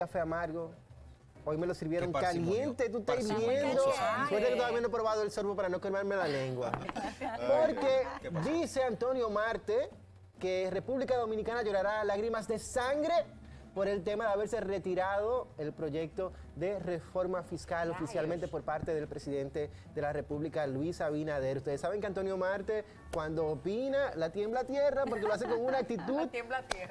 café amargo. Hoy me lo sirvieron caliente, tú estás Parsimonia. hirviendo. Suerte que todavía no he probado el sorbo para no quemarme la lengua. Porque dice Antonio Marte que República Dominicana llorará lágrimas de sangre por el tema de haberse retirado el proyecto de reforma fiscal oficialmente por parte del presidente de la República, Luis Abinader. Ustedes saben que Antonio Marte, cuando opina, la tiembla tierra porque lo hace con una actitud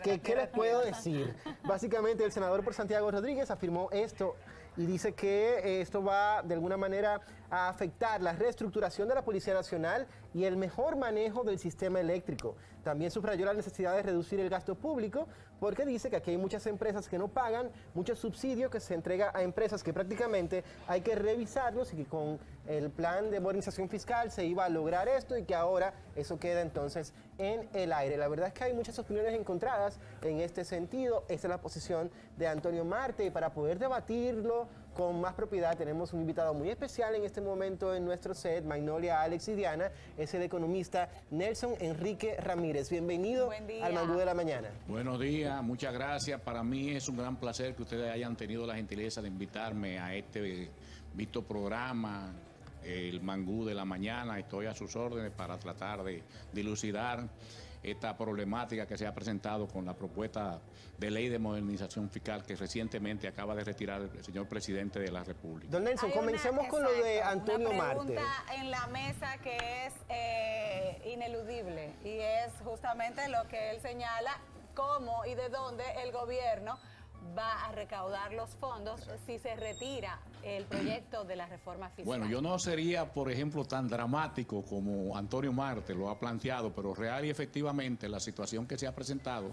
que, ¿qué les puedo decir? Básicamente, el senador por Santiago Rodríguez afirmó esto y dice que esto va de alguna manera a afectar la reestructuración de la Policía Nacional y el mejor manejo del sistema eléctrico. También subrayó la necesidad de reducir el gasto público porque dice que aquí hay muchas empresas que no pagan, muchos subsidios que se entrega a empresas que prácticamente hay que revisarlos y que con el plan de modernización fiscal se iba a lograr esto y que ahora eso queda entonces en el aire. La verdad es que hay muchas opiniones encontradas en este sentido. Esta es la posición de Antonio Marte y para poder debatirlo con más propiedad tenemos un invitado muy especial en este momento en nuestro set, Magnolia, Alex y Diana, es el economista Nelson Enrique Ramírez. Bienvenido al Mangú de la Mañana. Buenos días, muchas gracias. Para mí es un gran placer que ustedes hayan tenido la gentileza de invitarme a este visto programa, el Mangú de la Mañana. Estoy a sus órdenes para tratar de dilucidar esta problemática que se ha presentado con la propuesta de ley de modernización fiscal que recientemente acaba de retirar el señor presidente de la República. Don Nelson, comencemos con lo de Antonio Marte. Una pregunta en la mesa que es ineludible y es justamente lo que él señala, cómo y de dónde el gobierno va a recaudar los fondos si se retira el proyecto de la reforma fiscal. Bueno, yo no sería, por ejemplo, tan dramático como Antonio Marte lo ha planteado, pero real y efectivamente la situación que se ha presentado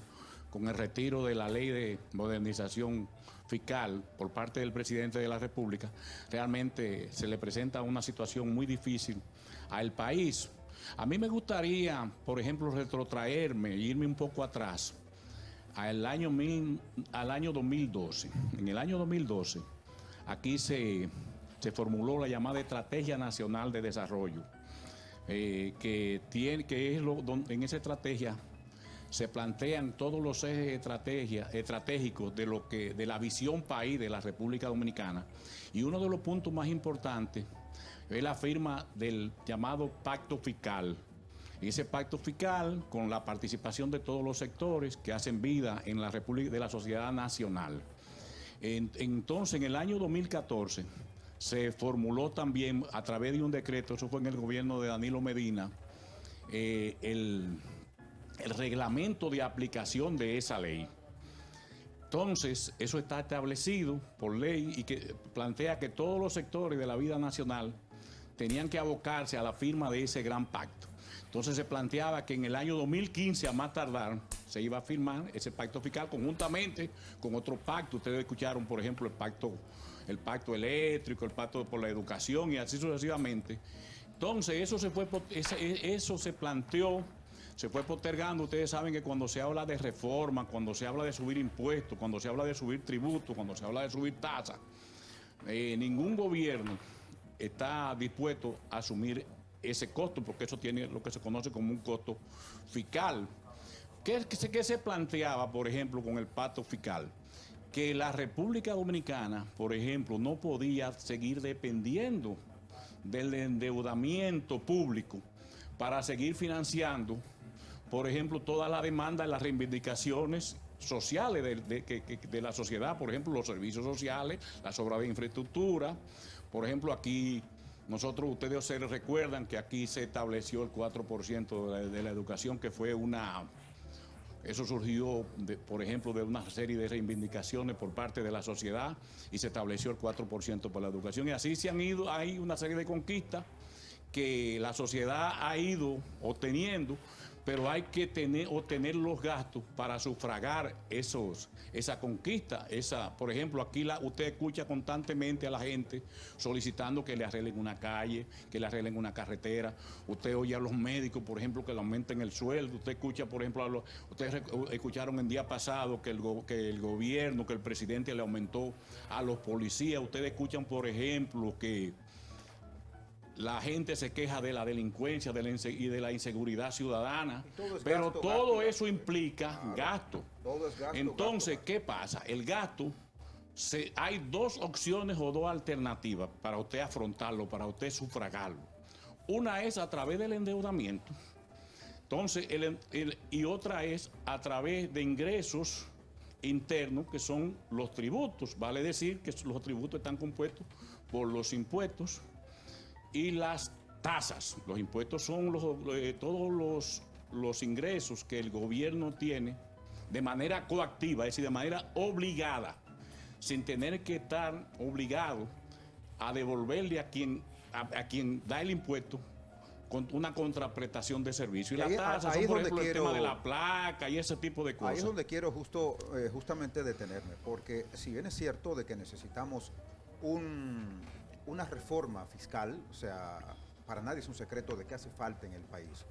con el retiro de la ley de modernización fiscal por parte del presidente de la República, realmente se le presenta una situación muy difícil al país. A mí me gustaría, por ejemplo, retrotraerme, irme un poco atrás, al año 2012. En el año 2012, aquí se formuló la llamada Estrategia Nacional de Desarrollo, que es en esa estrategia se plantean todos los ejes estratégicos de la visión país de la República Dominicana. Y uno de los puntos más importantes es la firma del llamado Pacto Fiscal. Ese pacto fiscal, con la participación de todos los sectores que hacen vida en la República, de la sociedad nacional. Entonces, en el año 2014, se formuló también, a través de un decreto, eso fue en el gobierno de Danilo Medina, el reglamento de aplicación de esa ley. Entonces, eso está establecido por ley y que plantea que todos los sectores de la vida nacional tenían que abocarse a la firma de ese gran pacto. Entonces se planteaba que en el año 2015, a más tardar, se iba a firmar ese pacto fiscal conjuntamente con otro pacto. Ustedes escucharon, por ejemplo, el pacto eléctrico, el pacto por la educación y así sucesivamente. Entonces eso se planteó, se fue postergando. Ustedes saben que cuando se habla de reforma, cuando se habla de subir impuestos, cuando se habla de subir tributos, cuando se habla de subir tasas, ningún gobierno está dispuesto a asumir ese costo, porque eso tiene lo que se conoce como un costo fiscal. ¿Qué se planteaba, por ejemplo, con el pacto fiscal? Que la República Dominicana, por ejemplo, no podía seguir dependiendo del endeudamiento público para seguir financiando, por ejemplo, toda la demanda y las reivindicaciones sociales de la sociedad, por ejemplo, los servicios sociales, las obras de infraestructura. Por ejemplo, aquí ustedes se recuerdan que aquí se estableció el 4% de la educación, que fue eso surgió, por ejemplo, de una serie de reivindicaciones por parte de la sociedad y se estableció el 4% por la educación. Y así hay una serie de conquistas que la sociedad ha ido obteniendo, pero hay que obtener los gastos para sufragar esa conquista. Por ejemplo, aquí usted escucha constantemente a la gente solicitando que le arreglen una calle, que le arreglen una carretera. Usted oye a los médicos, por ejemplo, que le aumenten el sueldo. Usted escucha, por ejemplo, ustedes escucharon el día pasado que el gobierno, que el presidente le aumentó a los policías. Ustedes escuchan, por ejemplo, que la gente se queja de la delincuencia y de la inseguridad ciudadana, pero todo eso implica gasto. Todo es gasto. Entonces, ¿qué pasa? El gasto hay dos opciones o dos alternativas para usted afrontarlo, para usted sufragarlo. Una es a través del endeudamiento. Entonces, y otra es a través de ingresos internos, que son los tributos. Vale decir que los tributos están compuestos por los impuestos y las tasas. Los impuestos son todos los ingresos que el gobierno tiene de manera coactiva, es decir, de manera obligada, sin tener que estar obligado a devolverle a quien da el impuesto con una contraprestación de servicio. Y las tasas son, por ejemplo, el tema de la placa y ese tipo de cosas. Ahí es donde quiero justamente detenerme, porque si bien es cierto de que necesitamos una reforma fiscal, o sea, para nadie es un secreto de que hace falta en el país,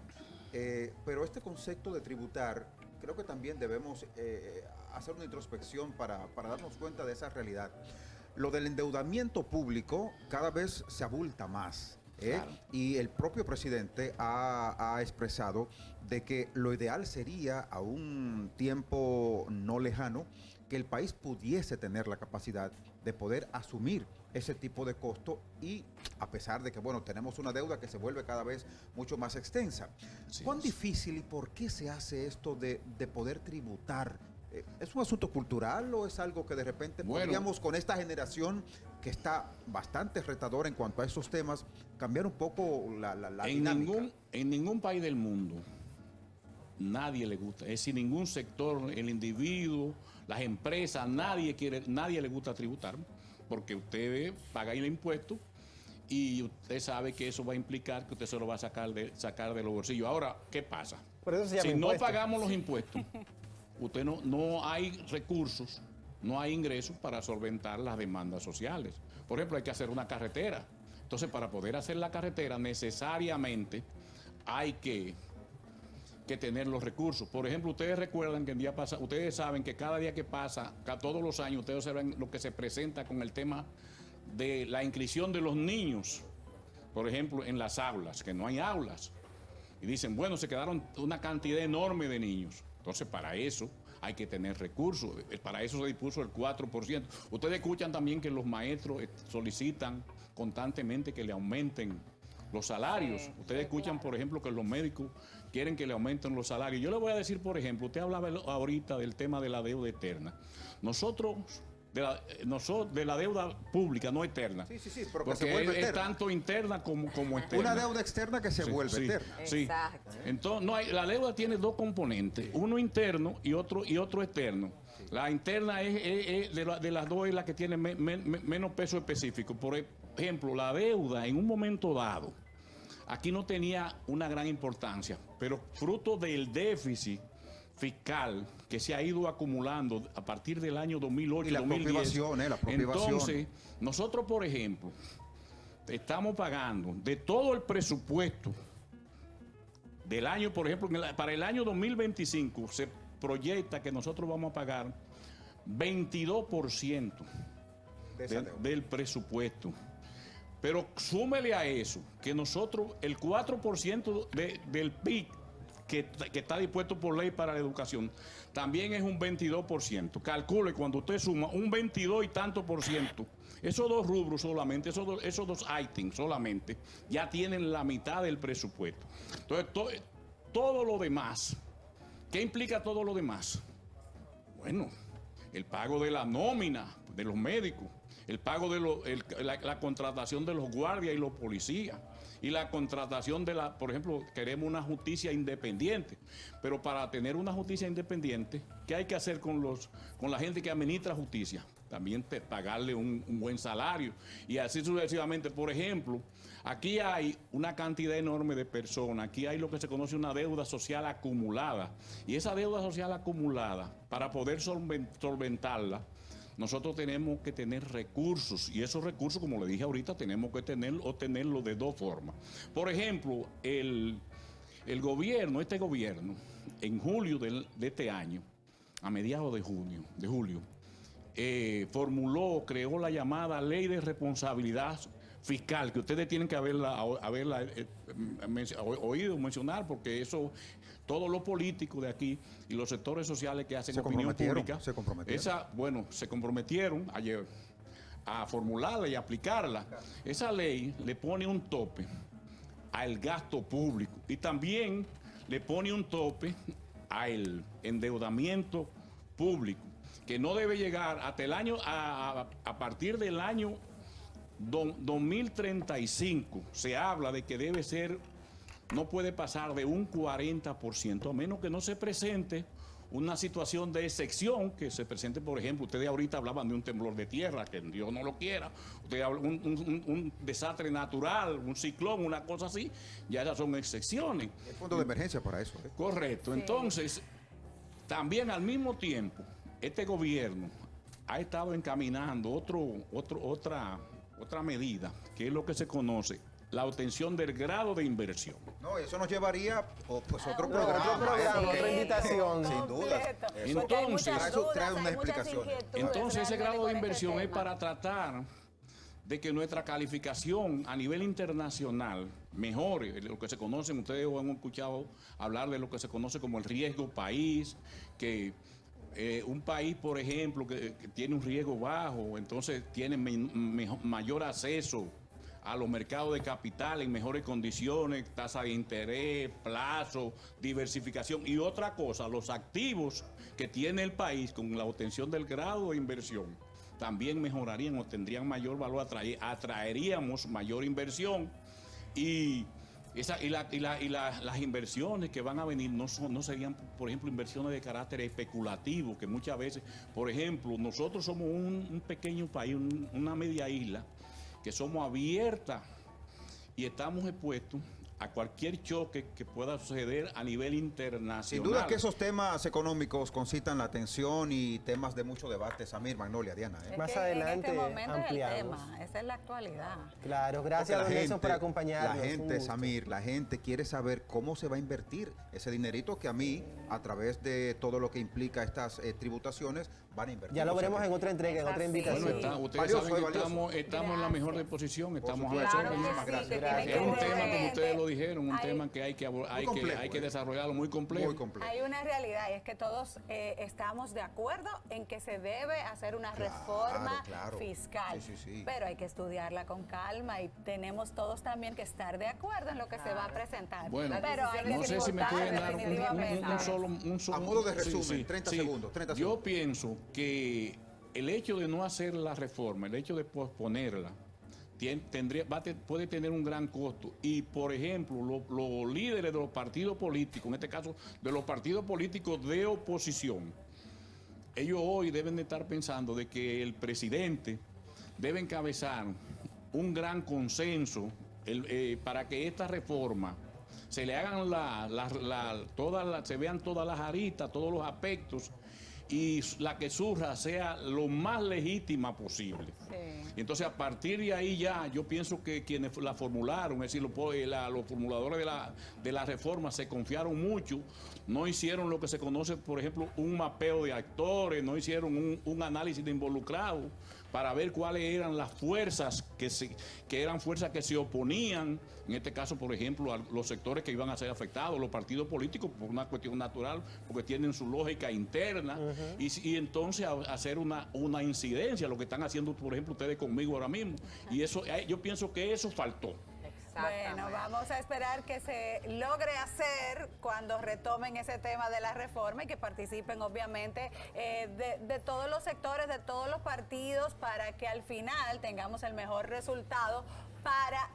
pero este concepto de tributar, creo que también debemos hacer una introspección para darnos cuenta de esa realidad. Lo del endeudamiento público cada vez se abulta más. Claro. Y el propio presidente ha expresado de que lo ideal sería a un tiempo no lejano que el país pudiese tener la capacidad de poder asumir ese tipo de costo, y a pesar de que, bueno, tenemos una deuda que se vuelve cada vez mucho más extensa. Sí. ¿Cuán difícil y por qué se hace esto de poder tributar? ¿Es un asunto cultural o es algo que de repente podríamos, con esta generación que está bastante retadora en cuanto a esos temas, cambiar un poco la dinámica? En ningún país del mundo nadie le gusta, es decir, ningún sector, el individuo, las empresas, nadie le gusta tributar, porque usted paga el impuesto y usted sabe que eso va a implicar que usted se lo va a sacar de los bolsillos. Ahora, ¿qué pasa? Si no pagamos los impuestos, usted no hay recursos, no hay ingresos para solventar las demandas sociales. Por ejemplo, hay que hacer una carretera. Entonces, para poder hacer la carretera, necesariamente hay que tener los recursos. Por ejemplo, ustedes recuerdan que ustedes saben que cada día que pasa, todos los años, ustedes observan lo que se presenta con el tema de la inscripción de los niños, por ejemplo, en las aulas, que no hay aulas. Y dicen, bueno, se quedaron una cantidad enorme de niños. Entonces, para eso hay que tener recursos. Para eso se dispuso el 4%. Ustedes escuchan también que los maestros solicitan constantemente que le aumenten los salarios. Sí, ustedes escuchan, por ejemplo, que los médicos quieren que le aumenten los salarios. Yo le voy a decir, por ejemplo, usted hablaba ahorita del tema de la deuda eterna. Nosotros, de la deuda pública, no eterna. Sí, pero que se vuelve eterna. Es tanto interna como externa. Una deuda externa que se vuelve eterna. Sí. Exacto. Entonces, la deuda tiene dos componentes, uno interno y otro externo. Sí. La interna es de las dos es la que tiene menos peso específico. Por ejemplo, la deuda en un momento dado, aquí no tenía una gran importancia, pero fruto del déficit fiscal que se ha ido acumulando a partir del año 2008 y la 2010. La Entonces, nosotros, por ejemplo, estamos pagando de todo el presupuesto del año, por ejemplo, para el año 2025 se proyecta que nosotros vamos a pagar 22% del presupuesto. Pero súmele a eso que nosotros el 4% del PIB que está dispuesto por ley para la educación, también es un 22%. Calcule, cuando usted suma un 22 y tanto por ciento, esos dos rubros solamente, esos dos ítems solamente, ya tienen la mitad del presupuesto. Entonces, todo lo demás, ¿qué implica todo lo demás? Bueno, el pago de la nómina de los médicos, el pago de la contratación de los guardias y los policías, y la contratación por ejemplo, queremos una justicia independiente, pero para tener una justicia independiente, ¿qué hay que hacer con la gente que administra justicia? También pagarle un buen salario, y así sucesivamente. Por ejemplo, aquí hay una cantidad enorme de personas, aquí hay lo que se conoce una deuda social acumulada, y esa deuda social acumulada, para poder solventarla, nosotros tenemos que tener recursos, y esos recursos, como le dije ahorita, tenemos que obtenerlos de dos formas. Por ejemplo, este gobierno, en julio de este año, a mediados de julio, creó la llamada Ley de Responsabilidad fiscal, que ustedes tienen que haberla oído mencionar, porque eso, todos los políticos de aquí y los sectores sociales que hacen Se opinión comprometieron, pública, se comprometieron. se comprometieron a formularla y aplicarla. Esa ley le pone un tope al gasto público y también le pone un tope al endeudamiento público, que no debe llegar hasta el año, a partir del año 2035, se habla de que debe ser, no puede pasar de un 40%, a menos que no se presente una situación de excepción, que se presente, por ejemplo, ustedes ahorita hablaban de un temblor de tierra, que Dios no lo quiera, ustedes hablan un desastre natural, un ciclón, una cosa así, ya esas son excepciones. El fondo de emergencia para eso. Correcto. Sí. Entonces, también al mismo tiempo, este gobierno ha estado encaminando otra medida, que es lo que se conoce la obtención del grado de inversión. No, eso nos llevaría pues otro No, programa. otro programa, porque- otra invitación. Sin duda. Entonces, Porque hay muchas eso dudas, trae unas hay muchas explicaciones. inquietudes Entonces, ese realmente grado de con este inversión es tema. para tratar de que nuestra calificación a nivel internacional mejore, lo que se conoce, ustedes han escuchado hablar de lo que se conoce como el riesgo país, que un país, por ejemplo, que tiene un riesgo bajo, entonces tiene mayor acceso a los mercados de capital en mejores condiciones, tasa de interés, plazo, diversificación y otra cosa, los activos que tiene el país con la obtención del grado de inversión también mejorarían o tendrían mayor valor, atraeríamos mayor inversión y las inversiones que van a venir no serían, por ejemplo, inversiones de carácter especulativo, que muchas veces, por ejemplo, nosotros somos un pequeño país, una media isla, que somos abiertas y estamos expuestos a cualquier choque que pueda suceder a nivel internacional. Sin duda que esos temas económicos concitan la atención y temas de mucho debate. Samir, Magnolia, Diana. Es Más que adelante en este momento ampliamos. es el tema, esa es la actualidad. Claro, Porque gracias, don Nelson, por acompañarnos. La Un gente, gusto. Samir, la gente quiere saber cómo se va a invertir ese dinerito que a mí, a través de todo lo que implica estas tributaciones, van a invertir. Ya lo O sea veremos que- en otra entrega, en Es otra así. invitación. Bueno, ustedes Valioso, saben que valioso. estamos en la mejor disposición, estamos a las Claro órdenes. que sí, Gracias. que Gracias. tiene Es un que tema, ver, como ustedes lo dijeron, un hay- tema que hay que complejo, hay que desarrollarlo, muy complejo. Muy complejo. Hay una realidad y es que todos estamos de acuerdo en que se debe hacer una Claro, reforma claro. fiscal, Sí, sí, sí. pero hay que estudiarla con calma y tenemos todos también que estar de acuerdo en lo que se va a presentar. Bueno, pero hay que no sé si me votar pueden dar definitivamente. un solo... A modo de resumen, 30 segundos, 30 Yo segundos. pienso que el hecho de no hacer la reforma, el hecho de posponerla, puede tener un gran costo. Y, por ejemplo, los líderes de los partidos políticos, en este caso de los partidos políticos de oposición, ellos hoy deben de estar pensando de que el presidente debe encabezar un gran consenso para que esta reforma se le hagan se vean todas las aristas, todos los aspectos y la que surja sea lo más legítima posible. Sí. Y entonces, a partir de ahí ya, yo pienso que quienes la formularon, es decir, los formuladores de la reforma se confiaron mucho, no hicieron lo que se conoce, por ejemplo, un mapeo de actores, no hicieron un análisis de involucrados para ver cuáles eran las fuerzas que eran fuerzas que se oponían, en este caso, por ejemplo, a los sectores que iban a ser afectados, los partidos políticos, por una cuestión natural, porque tienen su lógica interna, y entonces hacer una incidencia, lo que están haciendo, por ejemplo, ustedes conmigo ahora mismo. Y eso, yo pienso que eso faltó. Bueno, vamos a esperar que se logre hacer cuando retomen ese tema de la reforma y que participen obviamente de todos los sectores, de todos los partidos, para que al final tengamos el mejor resultado para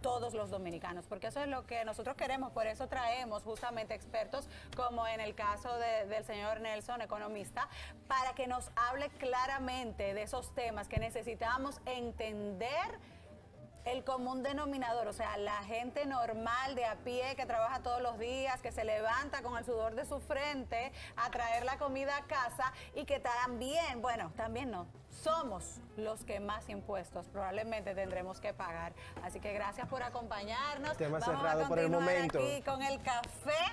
todos los dominicanos, porque eso es lo que nosotros queremos, por eso traemos justamente expertos, como en el caso del señor Nelson, economista, para que nos hable claramente de esos temas que necesitamos entender. El común denominador, o sea, la gente normal de a pie que trabaja todos los días, que se levanta con el sudor de su frente a traer la comida a casa y que también, bueno, también no, somos los que más impuestos probablemente tendremos que pagar. Así que gracias por acompañarnos. Tema Vamos cerrado a por el continuar momento. aquí con el café.